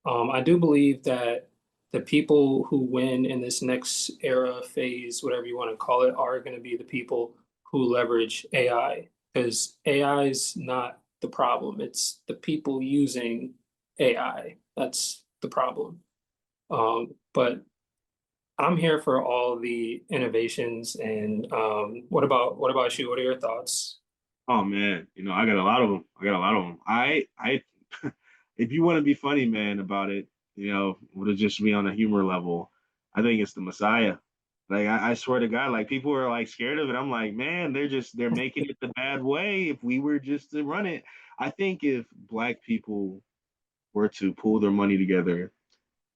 I do believe that the people who win in this next era, phase, whatever you want to call it, are going to be the people who leverage AI, because AI is not the problem. It's the people using AI. That's the problem. But I'm here for all the innovations. And what about you? What are your thoughts? Oh man, I got a lot of them. I got a lot of them. If you want to be funny, man, about it, would it just be on a humor level? I think it's the Messiah. Like I swear to God, like people are like scared of it. I'm like, man, they're making it the bad way. If we were just to run it, I think if Black people were to pull their money together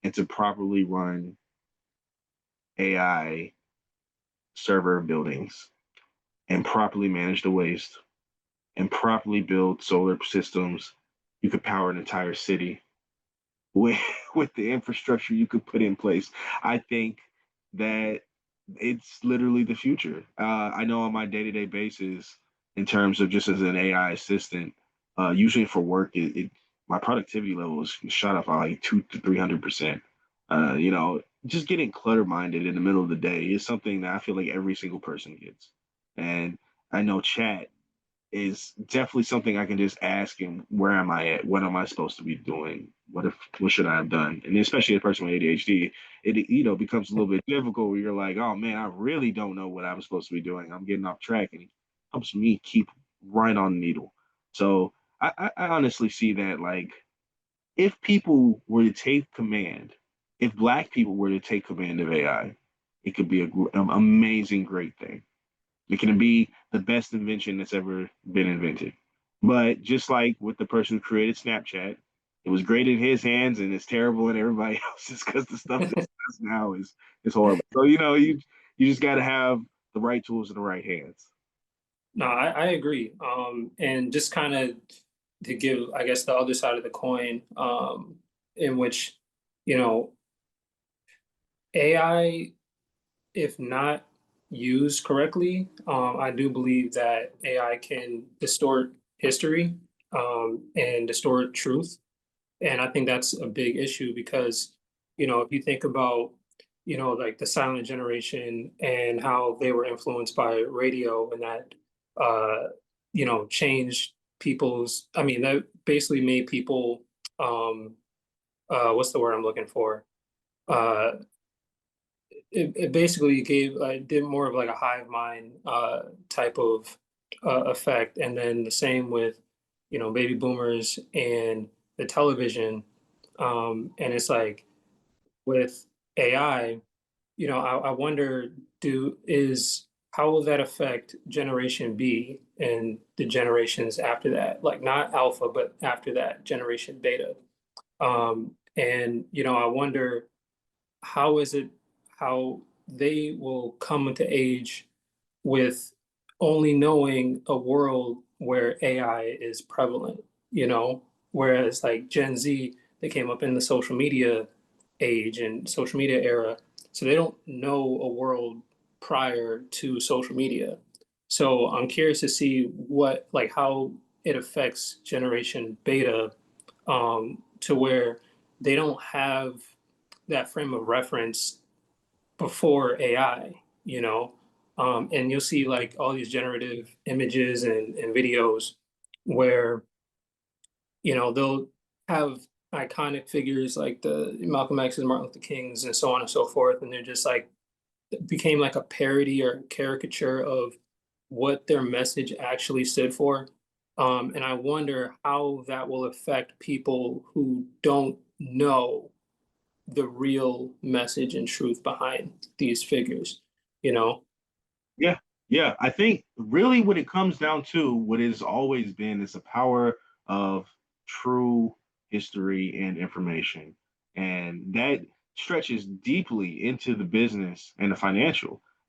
and to properly run AI server buildings and properly manage the waste and properly build solar systems, you could power an entire city with with the infrastructure you could put in place. I think that it's literally the future. I know on my day-to-day basis, in terms of just as an AI assistant, usually for work, my productivity level is shot up by like 200 to 300%. Just getting clutter minded in the middle of the day is something that I feel like every single person gets. And I know chat is definitely something I can just ask him, where am I at? What am I supposed to be doing? What should I have done? And especially a person with ADHD, it becomes a little bit difficult where you're like, oh man, I really don't know what I'm supposed to be doing. I'm getting off track, and it helps me keep right on the needle. So I honestly see that, like, if people were to take command, if Black people were to take command of AI, it could be an amazing, great thing. It can be the best invention that's ever been invented. But just like with the person who created Snapchat, it was great in his hands and it's terrible in everybody else's because the stuff that it does now is horrible. So you just got to have the right tools in the right hands. No, I agree. And just kind of to give, I guess, the other side of the coin, in which, you know, AI, if not used correctly, I do believe that AI can distort history, and distort truth. And I think that's a big issue because, if you think about, like the silent generation and how they were influenced by radio, and that, changed I mean, that basically made people, um, what's the word I'm looking for? Uh, it basically did more of like a hive mind type of effect. And then the same with, baby boomers and the television. And it's like with AI, I wonder, do is how will that affect Generation B and the generations after that? Like not Alpha, but after that, Generation Beta. And I wonder, how is it how they will come into age with only knowing a world where AI is prevalent, whereas like Gen Z, they came up in the social media age and social media era, so they don't know a world prior to social media. So I'm curious to see how it affects Generation Beta, to where they don't have that frame of reference before AI, and you'll see like all these generative images and videos where, they'll have iconic figures like the Malcolm X's, Martin Luther King's, and so on and so forth. And they're just like, it became like a parody or caricature of what their message actually stood for. And I wonder how that will affect people who don't know the real message and truth behind these figures, you know? Yeah, yeah. I think really what it comes down to, what has always been, is the power of true history and information. And that stretches deeply into the business and the financial.